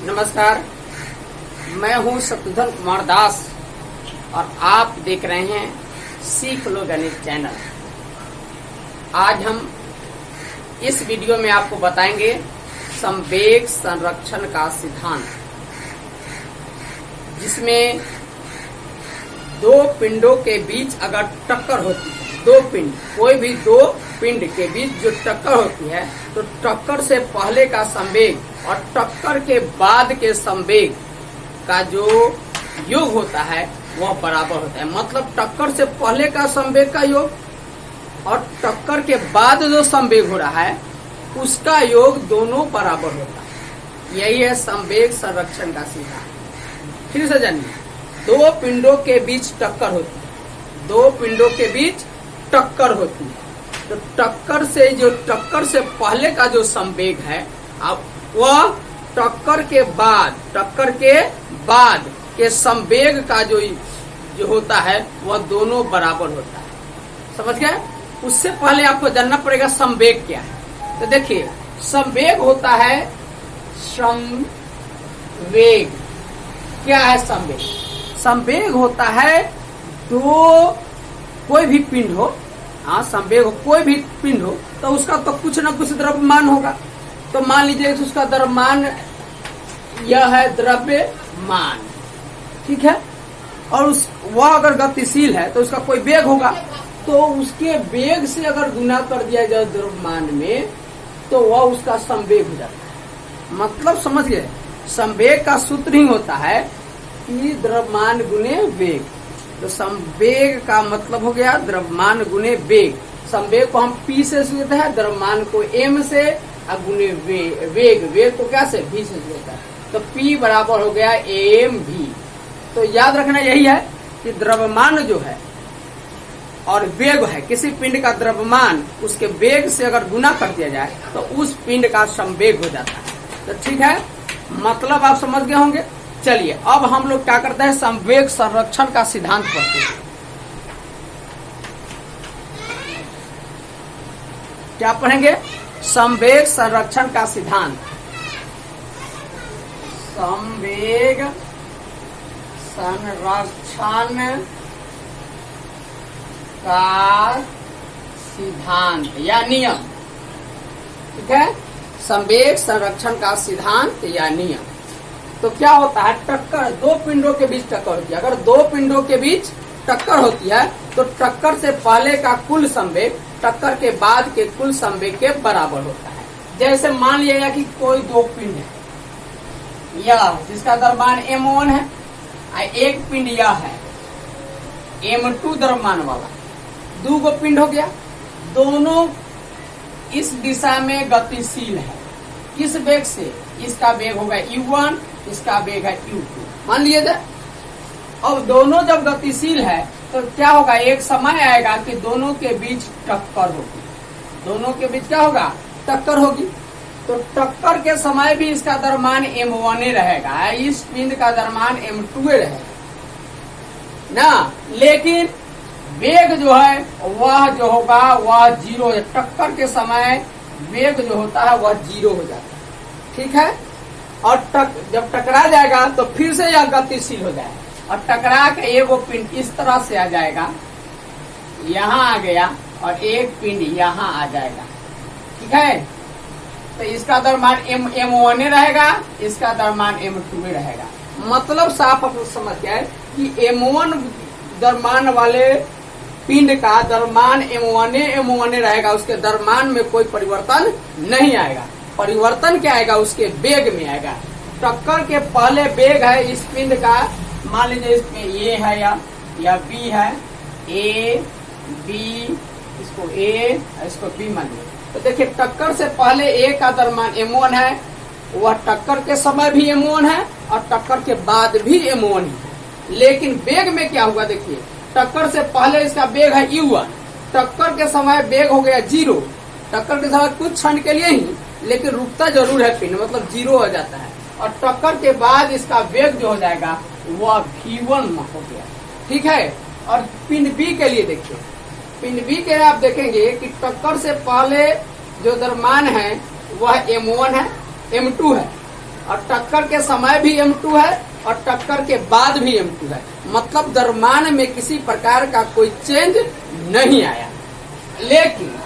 नमस्कार, मैं हूं शत्रुघ्न कुमार दास और आप देख रहे हैं सीख लो गणित चैनल। आज हम इस वीडियो में आपको बताएंगे संवेग संरक्षण का सिद्धांत, जिसमें दो पिंडों के बीच अगर टक्कर होती है, दो पिंड, कोई भी दो पिंड के बीच जो टक्कर होती है, तो टक्कर से पहले का संवेग और टक्कर के बाद के संवेग का जो योग होता है वह बराबर होता है। मतलब टक्कर से पहले का संवेग का योग और टक्कर के बाद जो संवेग हो रहा है उसका योग दोनों बराबर होता है। यही है संवेग संरक्षण का सिद्धांत। फिर से जानिए, दो पिंडों के बीच टक्कर होती है, दो पिंडों के बीच टक्कर होती है, तो टक्कर से पहले का जो संवेग है अब वह टक्कर के बाद के संवेग का जो होता है वह दोनों बराबर होता है। समझ गए? उससे पहले आपको जानना पड़ेगा संवेग क्या है। तो देखिए, संवेग होता है संवेग। क्या है संवेग? संवेग होता है कोई भी पिंड हो, संवेग हो, कोई भी पिंड हो तो उसका तो कुछ न कुछ द्रव्यमान होगा। तो मान लीजिए उसका द्रव्यमान यह है द्रव्यमान, ठीक है, और वह अगर गतिशील है तो उसका कोई वेग होगा, तो उसके वेग से अगर गुना कर दिया जाए द्रव्यमान में तो वह उसका संवेग हो जाता है। मतलब समझ गए, संवेग का सूत्र ही होता है कि द्रव्यमान गुने वेग। तो संवेग का मतलब हो गया द्रव्यमान गुने वेग। संवेग को हम P से लेते हैं, द्रव्यमान को M से और गुने वेग को क्या से V से लेता है। तो P बराबर हो गया mv। तो याद रखना यही है कि द्रव्यमान जो है और वेग है, किसी पिंड का द्रव्यमान उसके वेग से अगर गुना कर दिया जाए तो उस पिंड का संवेग हो जाता है। तो ठीक है, मतलब आप समझ गए होंगे। चलिए अब हम लोग क्या करते हैं, संवेग संरक्षण का सिद्धांत पढ़ते हैं। क्या पढ़ेंगे? संवेग संरक्षण का सिद्धांत। संवेग संरक्षण का सिद्धांत या नियम, ठीक है, संवेग संरक्षण का सिद्धांत या नियम। तो क्या होता है, टक्कर, दो पिंडों के बीच टक्कर होती है। अगर दो पिंडों के बीच टक्कर होती है तो टक्कर से पहले का कुल संवेग टक्कर के बाद के कुल संवेग के बराबर होता है। जैसे मान लिया कि कोई दो पिंड है, यह जिसका द्रव्यमान m1 है, एक पिंड यह है m2 द्रव्यमान वाला, दो गो पिंड हो गया, दोनों इस दिशा में गतिशील है। किस वेग से? इसका वेग होगा u1, इसका वेग है u2, मान लीजिए। अब दोनों जब गतिशील है तो क्या होगा, एक समय आएगा कि दोनों के बीच टक्कर होगी। दोनों के बीच क्या होगा, टक्कर होगी। तो टक्कर के समय भी इसका द्रव्यमान m1 रहेगा, इस पिंड का द्रव्यमान m2 रहेगा ना, लेकिन वेग जो है वह जो होगा वह जीरो है। टक्कर के समय वेग जो होता है वह जीरो हो जाता है, ठीक है। और जब टकरा जाएगा तो फिर से यह गतिशील हो जाएगा और टकरा के एक वो पिंड इस तरह से आ जाएगा, यहाँ आ गया, और एक पिंड यहाँ आ जाएगा, ठीक है। तो इसका द्रव्यमान m1 रहेगा, इसका द्रव्यमान m2 रहेगा। मतलब साफ आप समझ गए कि m1 द्रव्यमान वाले पिंड का द्रव्यमान m1 रहेगा, उसके द्रव्यमान में कोई परिवर्तन नहीं आएगा। परिवर्तन क्या आएगा, उसके वेग में आएगा। टक्कर के पहले वेग है इस पिंड का, मान लीजिए इसमें ए है या बी है, ए बी, इसको ए इसको बी मान लीजिए। तो देखिए, टक्कर से पहले ए का द्रव्यमान m1 है, वह टक्कर के समय भी m1 है और टक्कर के बाद भी m1 है। लेकिन वेग में क्या हुआ, देखिए, टक्कर से पहले इसका वेग है u1, टक्कर के समय वेग हो गया 0। टक्कर के समय कुछ क्षण के लिए ही, लेकिन रुकता जरूर है पिंड, मतलब 0 हो जाता है। और टक्कर के बाद इसका वेग जो हो जाएगा वह v1 हो गया, ठीक है। और पिंड बी के लिए देखिए, पिंड बी के लिए आप देखेंगे कि टक्कर से पहले जो द्रव्यमान है वह m1 है, m2 है, और टक्कर के समय भी m2 है और टक्कर के बाद भी m2 है। मतलब द्रव्यमान में किसी प्रकार का कोई चेंज नहीं आया। लेकिन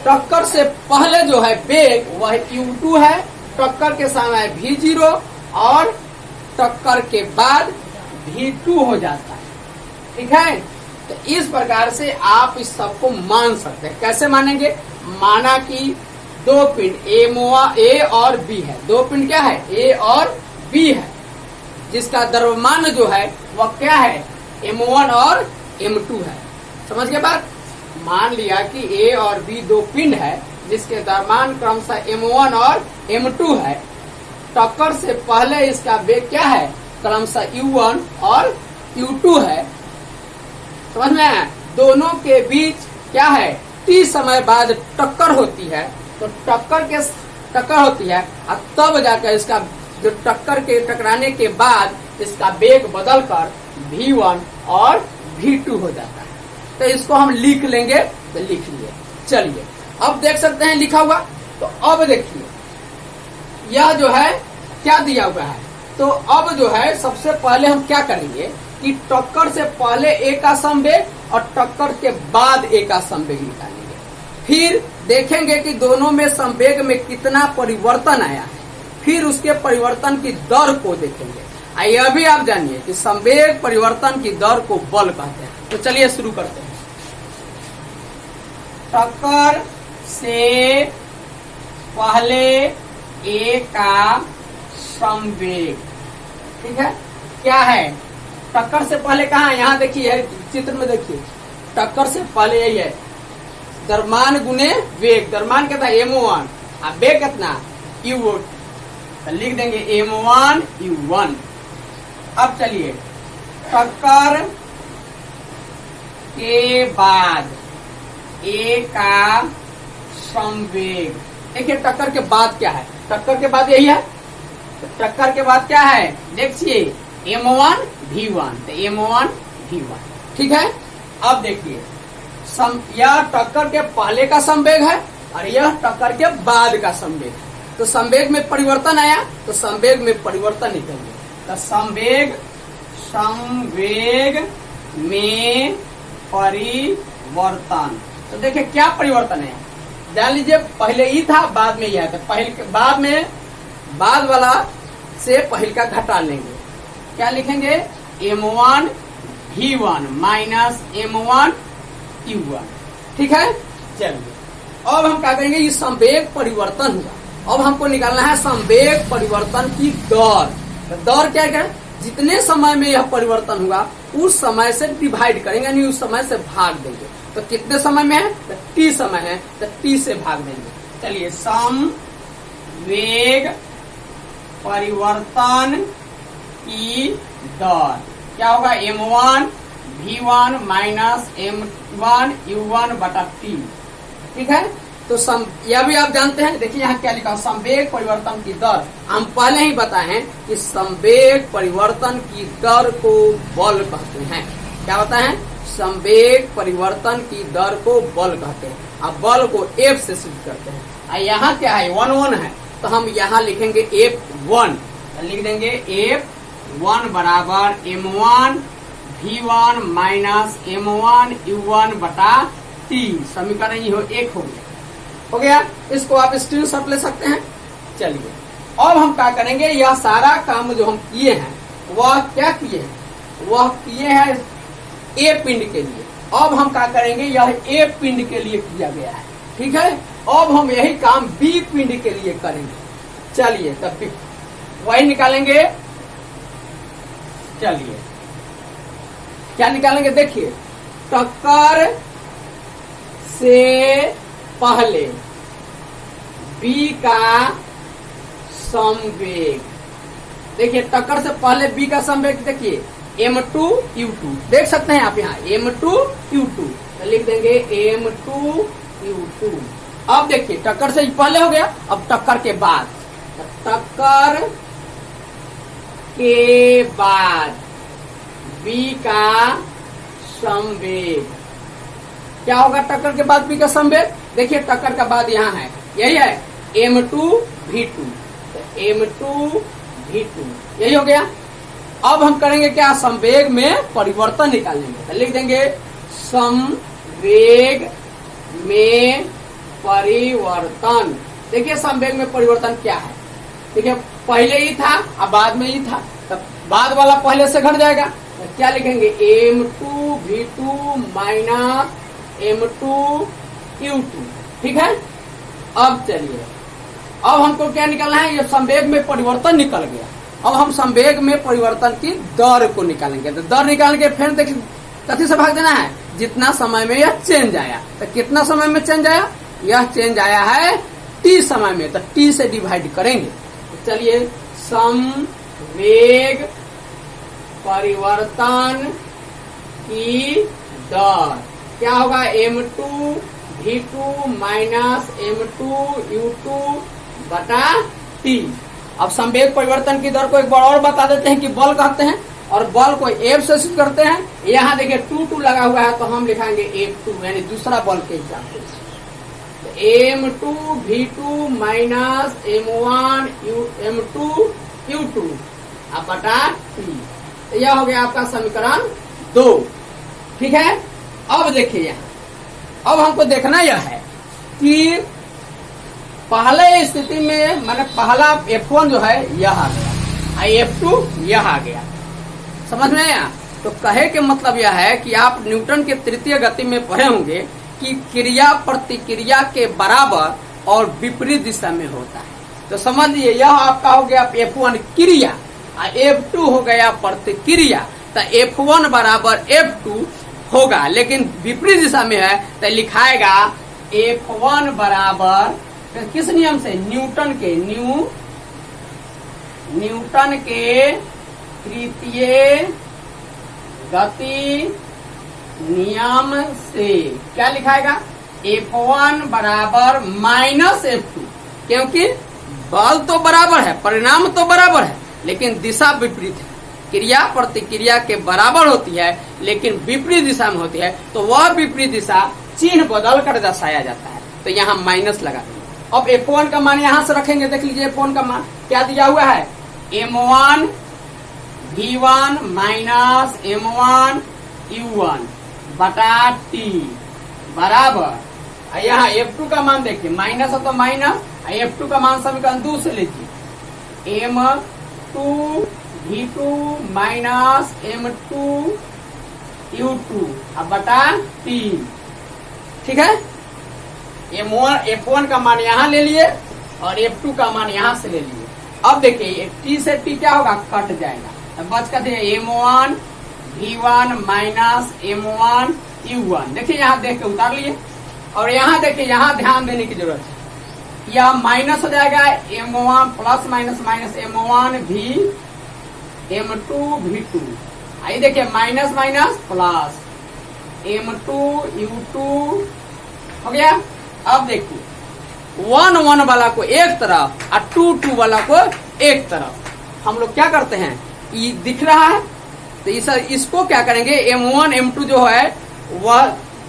टक्कर से पहले जो है वेग वह u2 है, टक्कर के समय v0 और टक्कर के बाद v2 हो जाता है। ठीक है, तो इस प्रकार से आप इस सबको मान सकते हैं। कैसे मानेंगे? माना कि दो पिंड ए और बी है। दो पिंड क्या है? ए और बी है, जिसका द्रव्यमान जो है वह क्या है? m1 और m2 है। समझ गए बात? मान लिया कि ए और बी दो पिंड है जिसके द्रव्यमान क्रमशः m1 और m2 है। टक्कर से पहले इसका वेग क्या है? क्रमशः u1 और u2 है। समझ में आया? दोनों के बीच क्या है? t समय बाद टक्कर होती है। तो टक्कर होती है और तब जाकर इसका जो टक्कर के टकराने के बाद इसका वेग बदलकर v1 और v2 हो जाता है। तो इसको हम लिख लेंगे, तो लिख लिए। चलिए अब देख सकते हैं लिखा हुआ। तो अब देखिए यह जो है क्या दिया हुआ है। तो अब जो है सबसे पहले हम क्या करेंगे कि टक्कर से पहले ए का समवेग और टक्कर के बाद ए का समवेग निकालेंगे। फिर देखेंगे कि दोनों में संवेग में कितना परिवर्तन आया है। फिर उसके परिवर्तन की दर को देखेंगे। यह भी आप जानिए कि संवेग परिवर्तन की दर को बल कहते हैं। तो चलिए शुरू करते हैं। टक्कर से पहले ए का संवेग, ठीक है, क्या है? टक्कर से पहले कहाँ? यहाँ देखिए चित्र में देखिए, टक्कर से पहले यही है द्रव्यमान गुने वेग। द्रव्यमान कितना? m1 और वेग कितना? u2। तो लिख देंगे m1 u1। अब चलिए टक्कर के बाद ए का संवेग। देखिए टक्कर के बाद क्या है? टक्कर के बाद यही है। तो टक्कर के बाद क्या है? देखिए m1 v1। तो m1 v1, ठीक है। अब देखिए यह टक्कर के पहले का संवेग है और यह टक्कर के बाद का संवेग है। तो संवेग में परिवर्तन आया, तो संवेग में परिवर्तन निकल गया। तो संवेग में परिवर्तन। तो देखिए क्या परिवर्तन है, जान लीजिए पहले ही था, बाद में यह था। पहले बाद में बाद वाला से पहले का घटा लेंगे। क्या लिखेंगे? m1 v1 minus m1 u1, ठीक है। चलिए अब हम क्या करेंगे? ये संवेग परिवर्तन हुआ। अब हमको निकालना है संवेग परिवर्तन की दर। तो दर क्या है? जितने समय में यह परिवर्तन हुआ उस समय से डिवाइड करेंगे, यानी उस समय से भाग देंगे। तो कितने समय में है? तो t समय है, तो t से भाग देंगे। चलिए संवेग परिवर्तन की दर क्या होगा? m1 v1 minus m1 u1 बटा t, ठीक है। तो यह भी आप जानते हैं। देखिए यहाँ क्या लिखा? संवेग परिवर्तन की दर। हम पहले ही बताए हैं कि संवेग परिवर्तन की दर को बल कहते हैं। क्या बताए हैं? संवेग परिवर्तन की दर को बल कहते हैं। अब बल को F से सिद्ध करते हैं। यहाँ क्या है? 1 है, तो हम यहाँ लिखेंगे F1। लिख देंगे F1 बराबर m1 v1 minus m1 u1 बटा t। समीकरण ये एक हो गया। इसको आप स्क्रीनशॉट ले सकते हैं। चलिए अब हम क्या करेंगे? यह सारा काम जो हम किए हैं वह क्या किए हैं? वह किए हैं ए पिंड के लिए। अब हम क्या करेंगे? यह ए पिंड के लिए किया गया है, ठीक है। अब हम यही काम बी पिंड के लिए करेंगे। चलिए तब वही निकालेंगे। चलिए क्या निकालेंगे? देखिए टक्कर से पहले बी का संवेग। देखिए टक्कर से पहले बी का संवेग देखिए m2 u2। देख सकते हैं आप यहाँ m2 u2। तो लिख देंगे m2 u2। अब देखिए टक्कर से पहले हो गया, अब टक्कर के बाद। टक्कर के बाद बी का संवेग क्या होगा? टक्कर के बाद बी का संवेग। देखिए टक्कर का बाद यहाँ है, यही है m2 v2। तो m2 v2, यही हो गया। अब हम करेंगे क्या, संवेग में परिवर्तन निकालेंगे। तो लिख देंगे संवेग में परिवर्तन। देखिए संवेग में परिवर्तन क्या है, देखिए पहले ही था अब बाद में ही था, तो बाद वाला पहले से घट जाएगा। तो क्या लिखेंगे, m2 v2 minus m2 u2। ठीक है, अब चलिए, अब हमको क्या निकालना है, ये संवेग में परिवर्तन निकल गया। अब हम संवेग में परिवर्तन की दर को निकालेंगे। तो दर निकाल के फिर देखिए कथी से भाग देना है, जितना समय में यह चेंज आया। तो कितना समय में चेंज आया, यह चेंज आया है t समय में, तो t से डिवाइड करेंगे। तो चलिए संवेग परिवर्तन की दर क्या होगा, m2 v2 minus m2 u2 बटा t। अब संवेग परिवर्तन की दर को एक बार और बता देते हैं कि बल कहते हैं, और बल को F से सूचित करते हैं। यहाँ देखिए 2 लगा हुआ है, तो हम लिखाएंगे F2 यानी दूसरा बल के हिसाब से। m2 v2 minus m2 u2 अब बटा t। तो यह हो गया आपका समीकरण 2। ठीक है, अब देखिए यहाँ, अब हमको देखना यह है कि पहले स्थिति में मैंने पहला F1 जो है यह आ गया, F2 यह आ गया, समझ में आया। तो कहे के मतलब यह है कि आप न्यूटन के तृतीय गति में पढ़े होंगे कि क्रिया प्रतिक्रिया के बराबर और विपरीत दिशा में होता है। तो समझ लीजिए यह आपका हो गया F1 क्रिया, F2 हो गया प्रतिक्रिया। तो F1 बराबर F2 होगा, लेकिन विपरीत दिशा में है तो लिखाएगा F1 बराबर किस नियम से, न्यूटन के तृतीय गति नियम से। क्या लिखाएगा, F1 बराबर माइनस F2, क्योंकि बल तो बराबर है, परिणाम तो बराबर है, लेकिन दिशा विपरीत है। क्रिया प्रतिक्रिया के बराबर होती है लेकिन विपरीत दिशा में होती है, तो वह विपरीत दिशा चिन्ह बदल कर दर्शाया जाता है। तो यहाँ माइनस लगा देंगे। अब F1 का मान यहाँ से रखेंगे, देख लीजिए F1 का मान क्या दिया हुआ है, m1 v1 minus m1 u1 बटा t बराबर, यहाँ F2 का मान देखिए, माइनस है तो माइनस, F2 का मान समीकरण 2 से लीजिए, m2 v2 minus m2 u2 अब बटा t। ठीक है, F1 का मान यहाँ ले लिए और F2 का मान यहाँ से ले लिए। अब देखिए t से t क्या होगा, कट जाएगा, अब बच कर m1 v1 minus m1 u1। देखिए यहाँ देख के उतार लिए, और यहाँ देखिए यहाँ ध्यान देने की जरूरत है, यह माइनस हो जाएगा m1 plus minus minus m1 v m2 v2। आइए देखिए minus minus plus m2 u2 हो गया। अब देखिए 1 1 वाला को एक तरफ और 2 2 वाला को एक तरफ हम लोग क्या करते हैं, ये दिख रहा है तो इसको क्या करेंगे, m1 m2 जो है वह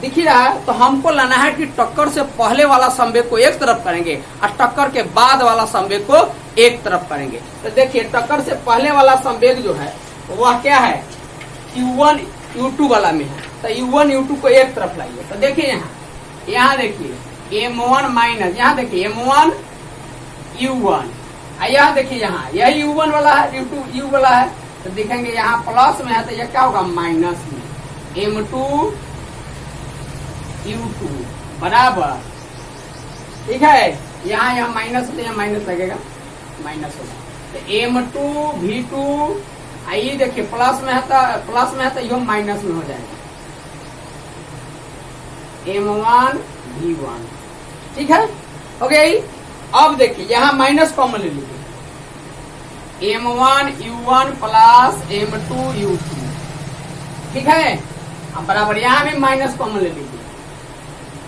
दिख ही रहा है, तो हमको लाना है कि टक्कर से पहले वाला संवेग को एक तरफ करेंगे और टक्कर के बाद वाला संवेग को एक तरफ करेंगे। तो देखिए टक्कर से पहले वाला संवेग जो है वह क्या है, u1 u2 वाला में है, तो u1 u2 को एक तरफ लाइए। तो देखिए यहाँ देखिए m1 माइनस, यहाँ देखिए m1 u1, यहाँ देखिए यहाँ यही u1 वाला है, u2 u वाला है, तो देखेंगे यहाँ प्लस में है तो यह क्या होगा माइनस में, m2 u2 बराबर। ठीक है, यहाँ माइनस तो यहाँ माइनस लगेगा, माइनस होगा, तो m2 v2, आइए देखिए प्लस में है तो यह माइनस में हो जाएगा, m1 v1। ठीक है, हो गया। अब देखिए यहाँ माइनस कॉमन ले लीजिए, m1 u1 plus m2 u2। ठीक है, अब बराबर यहाँ भी माइनस कॉमन ले लीजिए,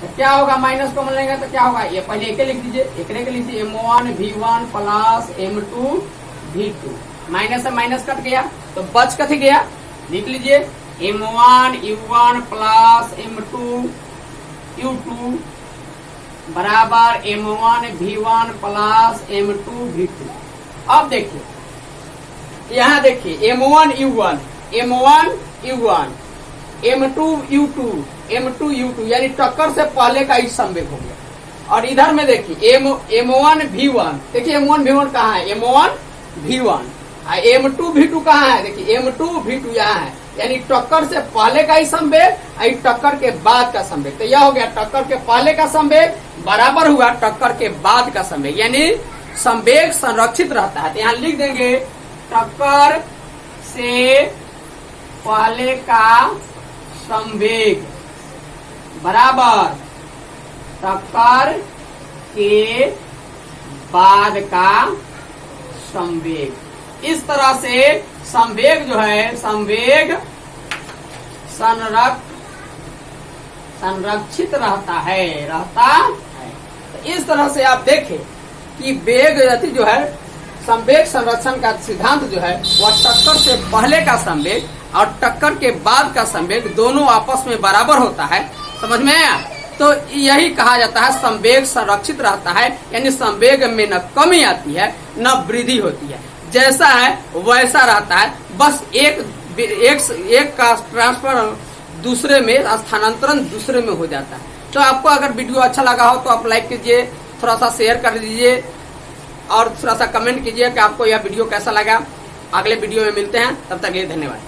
तो क्या होगा, माइनस कॉमन लेंगे तो क्या होगा, ये पहले एक लिख दीजिए, एक लिख दीजिए m1 v1 plus m2 v2, minus से माइनस कट गया तो बच कथी गया, लिख लीजिए m1 u1 plus m2 u2 बराबर m1 v1 plus m2 v2। अब देखिए यहाँ देखिए M1 U1 M1 U1 M2 U2 M2 U2 यानी टक्कर से पहले का ही संवेग हो गया। और इधर में देखिए M1 V1 देखिए M1 V1 कहाँ है M1 V1 M2 V2 कहाँ है देखिए M2 V2 यहाँ है यानी टक्कर से पहले का ही संवेग और टक्कर के बाद का संवेग। तो यह हो गया टक्कर के पहले का संवेग बराबर हुआ टक्कर के बाद का संवेग यानी संवेग संरक्षित रहता है। तो यहाँ लिख देंगे टक्कर से पहले का संवेग बराबर टक्कर के बाद का संवेग। इस तरह से संवेग जो है संवेग संरक्षित रहता है तो इस तरह से आप देखें कि वेग गति जो है संवेग संरक्षण का सिद्धांत जो है वह टक्कर से पहले का संवेग और टक्कर के बाद का संवेग दोनों आपस में बराबर होता है। समझ में आया? तो यही कहा जाता है संवेग संरक्षित रहता है यानी संवेग में न कमी आती है न वृद्धि होती है, जैसा है वैसा रहता है। बस एक का ट्रांसफर दूसरे में स्थानांतरण दूसरे में हो जाता है। तो आपको अगर वीडियो अच्छा लगा हो तो आप लाइक कीजिए, थोड़ा सा शेयर कर दीजिए और थोड़ा सा कमेंट कीजिए कि आपको यह वीडियो कैसा लगा। अगले वीडियो में मिलते हैं, तब तक के लिए धन्यवाद।